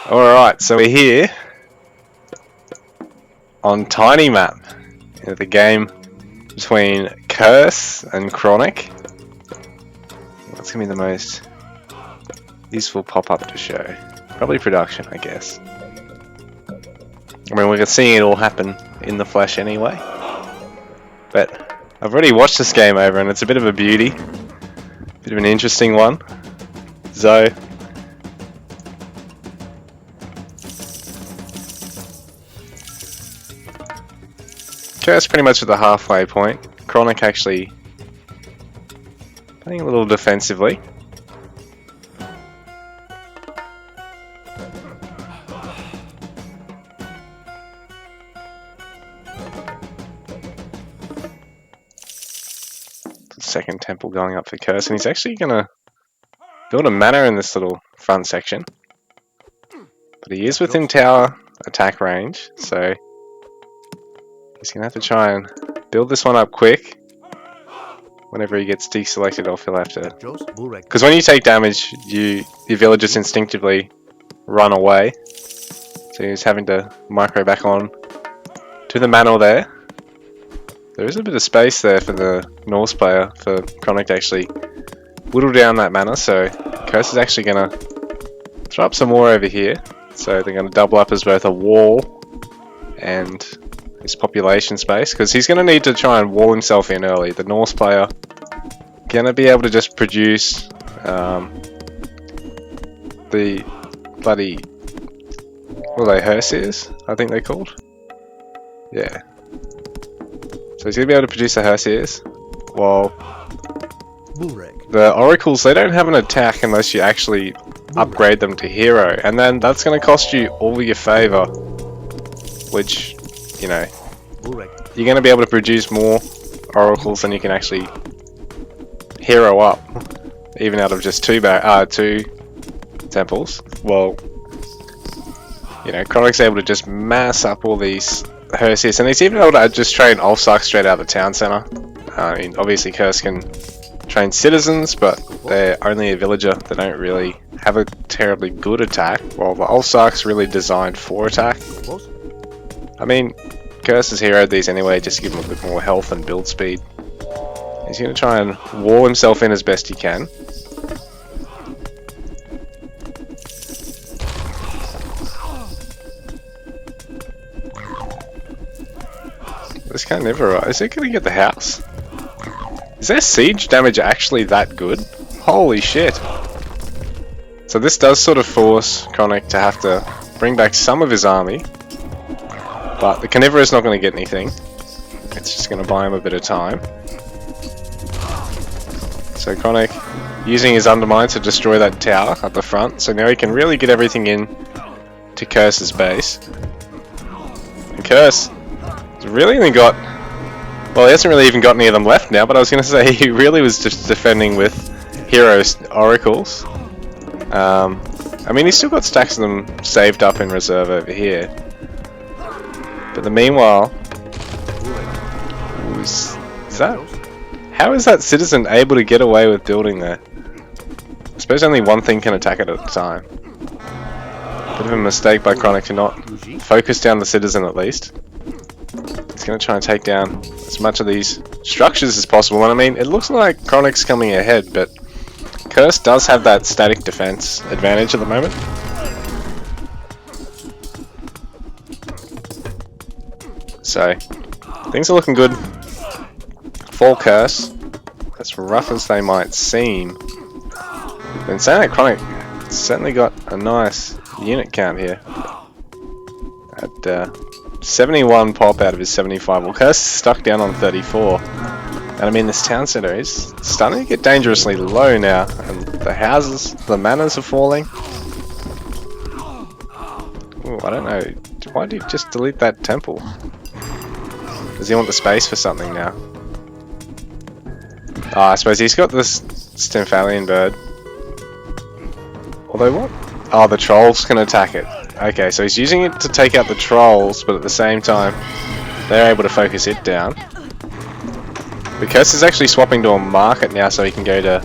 Alright, so we're here on Tiny Map, the game between Curse and Chronic. What's going to be the most useful pop-up to show? Probably production, I guess. I mean, we're seeing it all happen in the flesh anyway. But I've already watched this game over and it's a bit of a beauty. Bit of an interesting one. So Curse pretty much at the halfway point. Chronic actually playing a little defensively. Second temple going up for Curse, and he's actually going to build a manor in this little front section. But he is within tower attack range, so he's going to have to try and build this one up quick. Whenever he gets deselected off, he'll have to... Because when you take damage, your villagers instinctively run away. So he's having to micro back on to the manor there. There is a bit of space there for the Norse player, for Chronic to actually whittle down that manor, so Curse is actually going to throw up some more over here. So they're going to double up as both a wall and his population space, because he's going to need to try and wall himself in early. The Norse player going to be able to just produce the bloody... what are they, Herseers? I think they're called? Yeah. So he's going to be able to produce the Herseers, while the Oracles, they don't have an attack unless you actually upgrade them to hero, and then that's going to cost you all your favour, which, you know, you're going to be able to produce more Oracles than you can actually hero up, even out of just two temples. Well, you know, Chronic's able to just mass up all these Herseers, and he's even able to just train Ulfsark straight out of the town centre. I mean, obviously Curse can train citizens, but they're only a villager. They don't really have a terribly good attack, while the Ulfsark's really designed for attack. I mean, Curse has heroed these anyway, just to give him a bit more health and build speed. He's going to try and wall himself in as best he can. This can't never... Is it going to get the house? Is their siege damage actually that good? Holy shit. So this does sort of force Chronic to have to bring back some of his army. But the Carnivora is not going to get anything. It's just going to buy him a bit of time. So Chronic using his Undermine to destroy that tower at the front. So now he can really get everything in to Curse's base. And Curse... really only got... well, he hasn't really even got any of them left now, but I was going to say he really was just defending with Heroes Oracles. I mean, he's still got stacks of them saved up in reserve over here. But the meanwhile... is that... how is that citizen able to get away with building there? I suppose only one thing can attack it at a time. Bit of a mistake by Chronic to not focus down the citizen at least. He's going to try and take down as much of these structures as possible, and I mean, it looks like Chronic's coming ahead, but Curse does have that static defense advantage at the moment. So, things are looking good for Curse, as rough as they might seem. In saying that, Chronic certainly got a nice unit count here. At 71 pop out of his 75. Well, Curse is stuck down on 34. And I mean, this town centre is starting to get dangerously low now. And the houses, the manors are falling. Ooh, I don't know. Why did he just delete that temple? Does he want the space for something now? Ah, I suppose he's got this Stymphalian bird. Although what? Oh, the trolls can attack it. Okay, so he's using it to take out the trolls, but at the same time, they're able to focus it down. But Curse is actually swapping to a market now so he can go to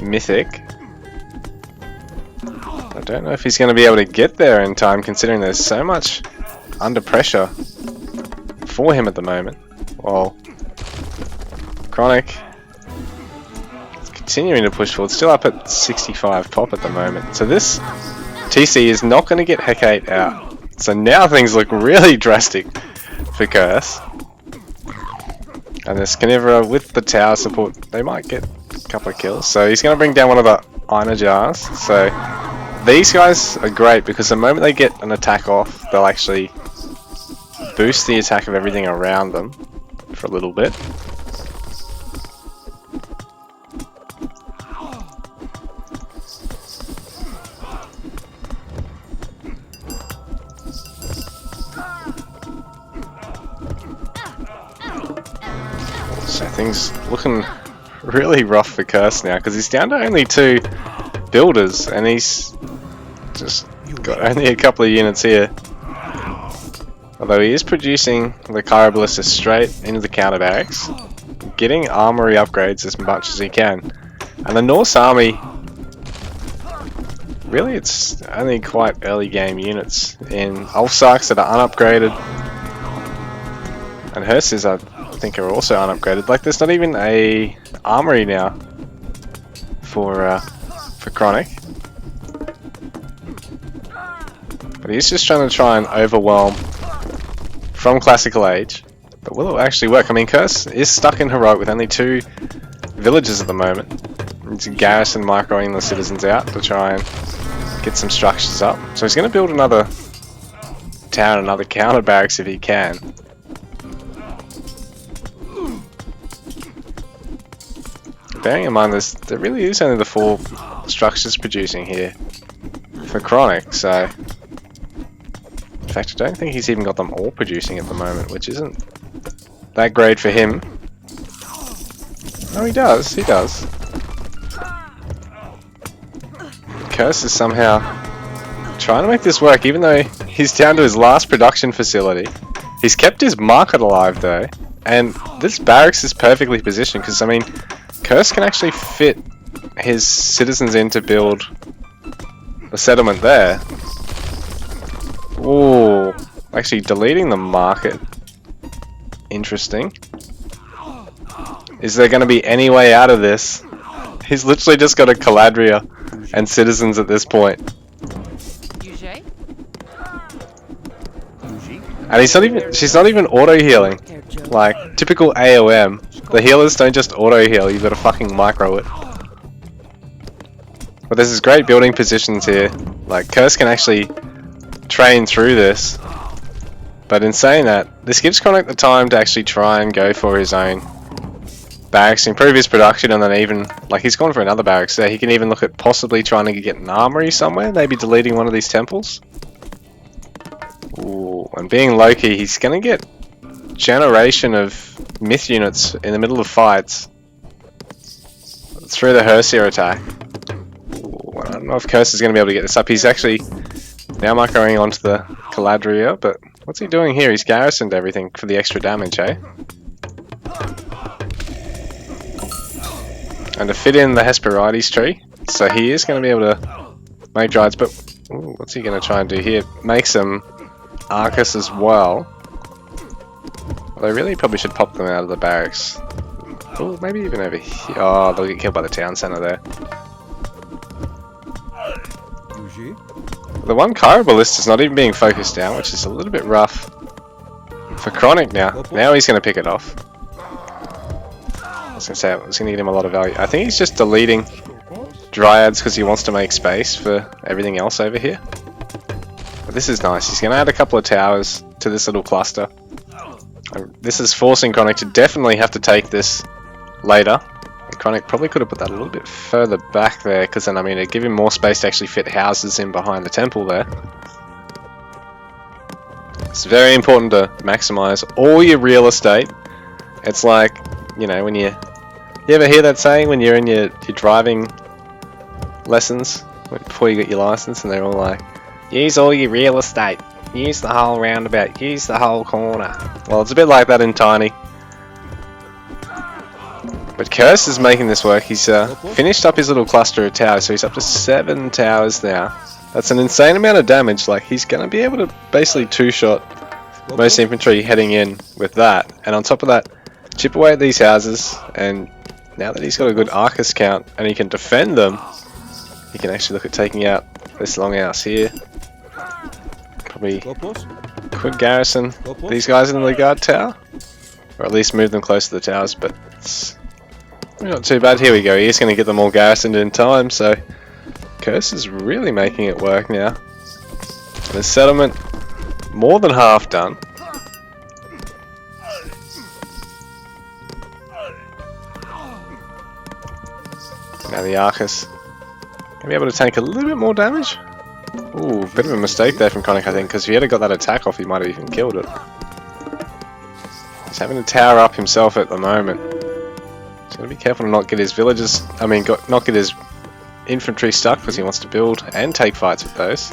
Mythic. I don't know if he's going to be able to get there in time, considering there's so much under pressure for him at the moment. Well, Chronic is continuing to push forward, still up at 65 pop at the moment. So this TC is not going to get Hecate out. So now things look really drastic for Curse. And this Carnivora with the tower support, they might get a couple of kills. So he's going to bring down one of the Ina Jars. So these guys are great because the moment they get an attack off, they'll actually boost the attack of everything around them for a little bit. So things looking really rough for Curse now because he's down to only 2 builders and he's just got only a couple of units here. Although he is producing the Kyro Ballista straight into the counter barracks, getting armory upgrades as much as he can. And the Norse army, really it's only quite early game units in Ulfsarks that are unupgraded. And Hearses I think are also unupgraded. Like there's not even a armory now for Chronic. But he's just trying to overwhelm from Classical Age. But will it actually work? I mean, Curse is stuck in Heroic with only 2 villages at the moment. It's a garrison microing the citizens out to try and get some structures up. So he's going to build another town, another counter barracks if he can. Bearing in mind there really is only the 4 structures producing here for Chronic, so in fact I don't think he's even got them all producing at the moment, which isn't that great for him. No, he does. Curse is somehow trying to make this work, even though he's down to his last production facility. He's kept his market alive though, and this barracks is perfectly positioned because I mean Curse can actually fit his citizens in to build a settlement there. Ooh, actually deleting the market. Interesting. Is there going to be any way out of this? He's literally just got a Caladria and citizens at this point. And she's not even auto healing. Like typical AoM. The healers don't just auto heal, you've got to fucking micro it. But there's this great building positions here. Like Curse can actually train through this. But in saying that, this gives Chronic the time to actually try and go for his own barracks, improve his production, and then even, like he's gone for another barracks there, he can even look at possibly trying to get an armory somewhere, maybe deleting one of these temples. Ooh, and being Loki, he's gonna get generation of myth units in the middle of fights through the Hersier attack. Ooh, I don't know if Curse is going to be able to get this up. He's actually now microing onto the Caladria, but what's he doing here? He's garrisoned everything for the extra damage, eh? And to fit in the Hesperides tree, so he is going to be able to make drides, but ooh, what's he going to try and do here? Make some Arcus as well. They really probably should pop them out of the barracks. Oh, maybe even over here. Oh, they'll get killed by the town centre there. The one Kyro Ballista is not even being focused down, which is a little bit rough for Chronic now. Now he's going to pick it off. I was going to say, it's going to get him a lot of value. I think he's just deleting Dryads because he wants to make space for everything else over here. But this is nice. He's going to add a couple of towers to this little cluster. This is forcing Chronic to definitely have to take this later. And Chronic probably could have put that a little bit further back there, because then, I mean, it'd give him more space to actually fit houses in behind the temple there. It's very important to maximize all your real estate. It's like, you know, when you ever hear that saying when you're in your driving lessons before you get your license, and they're all like, use all your real estate. Use the whole roundabout, use the whole corner. Well, it's a bit like that in Tiny. But Curse is making this work. He's finished up his little cluster of towers, so he's up to 7 towers now. That's an insane amount of damage. Like, he's going to be able to basically two-shot most infantry heading in with that. And on top of that, chip away at these houses. And now that he's got a good Arcus count and he can defend them, he can actually look at taking out this longhouse here. Probably could garrison these guys in the guard tower. Or at least move them close to the towers, but it's not too bad. Here we go. He's going to get them all garrisoned in time, so Curse is really making it work now. The settlement more than half done. Now the Arcus going to be able to tank a little bit more damage. Ooh, bit of a mistake there from Chronic, I think, because if he had got that attack off, he might have even killed it. He's having to tower up himself at the moment. He's got to be careful to not get his villagers, not get his infantry stuck, because he wants to build and take fights with those.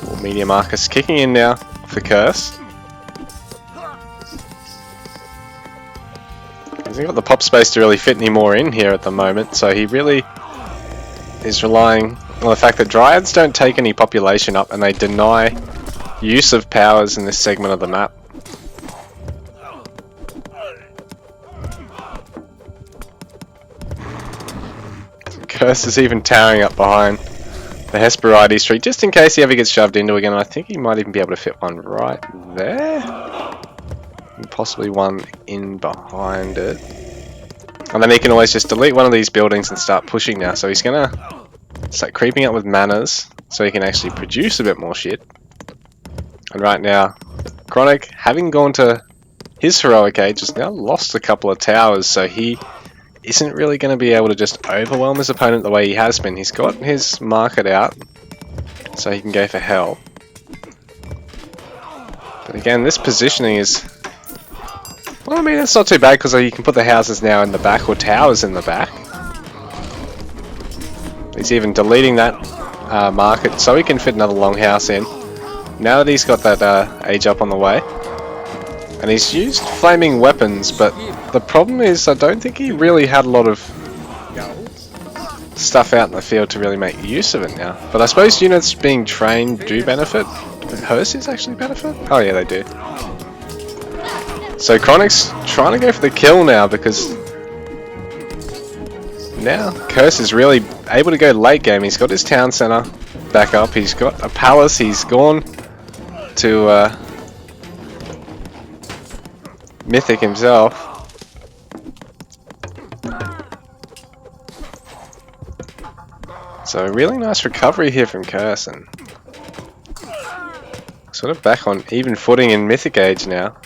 Ooh, Medium Arcus kicking in now for Curse. He hasn't got the pop space to really fit any more in here at the moment, so he really is relying on the fact that Dryads don't take any population up and they deny use of powers in this segment of the map. Curse is even towering up behind the Hesperides tree, just in case he ever gets shoved into again. I think he might even be able to fit one right there. And possibly one in behind it. And then he can always just delete one of these buildings and start pushing now. So he's going to start creeping up with manors so he can actually produce a bit more shit. And right now, Chronic, having gone to his heroic age, has now lost a couple of towers, so he isn't really going to be able to just overwhelm his opponent the way he has been. He's got his market out, so he can go for hell. But again, this positioning is... well, I mean, it's not too bad, because you can put the houses now in the back, or towers in the back. He's even deleting that market, so he can fit another longhouse in. Now that he's got that age up on the way. And he's used flaming weapons, but the problem is I don't think he really had a lot of stuff out in the field to really make use of it now. But I suppose units being trained do benefit. Do hearses actually benefit? Oh yeah, they do. So Chronic's trying to go for the kill now, because now Curse is really able to go late game. He's got his town center back up, he's got a palace, he's gone to Mythic himself. So a really nice recovery here from Curse, and sort of back on even footing in Mythic Age now.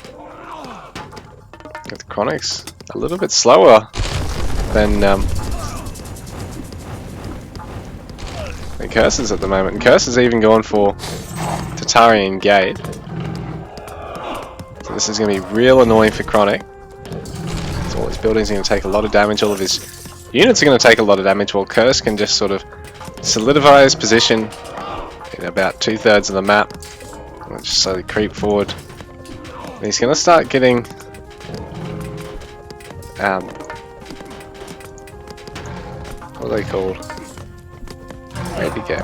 With Chronic's a little bit slower than Curse is at the moment. And Curse is even going for Tatarian Gate. So this is going to be real annoying for Chronic. So all his buildings are going to take a lot of damage, all of his units are going to take a lot of damage, while Curse can just sort of solidify his position in about 2/3 of the map. And just slowly creep forward. And he's going to start getting what are they called? Where'd he go?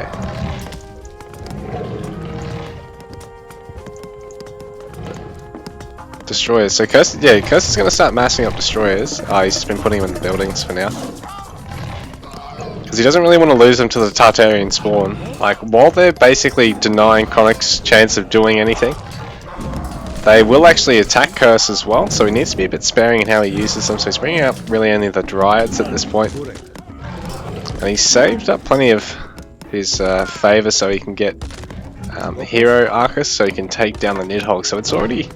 Destroyers. So Curse is going to start massing up destroyers. Oh, he's just been putting them in the buildings for now. Because he doesn't really want to lose them to the Tartarian spawn. Like, while they're basically denying Chronic's chance of doing anything, they will actually attack Curse as well, so he needs to be a bit sparing in how he uses them. So he's bringing up really only the Dryads at this point. And he's saved up plenty of his favour so he can get the Hero Arcus, so he can take down the Nidhogg. So it's already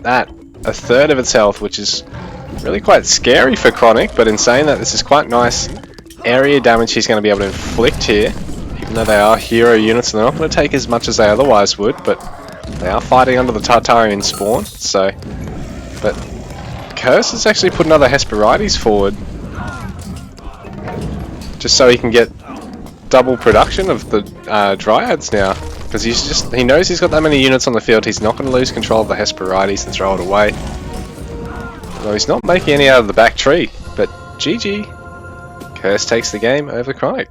at 1/3 of its health, which is really quite scary for Chronic, but in saying that, this is quite nice area damage he's going to be able to inflict here. Even though they are hero units, and they're not going to take as much as they otherwise would, but they are fighting under the Tartarian spawn, so... But Curse has actually put another Hesperides forward, just so he can get double production of the Dryads now. Because he knows he's got that many units on the field, he's not going to lose control of the Hesperides and throw it away. Although he's not making any out of the back tree, but GG. Curse takes the game over Chronic.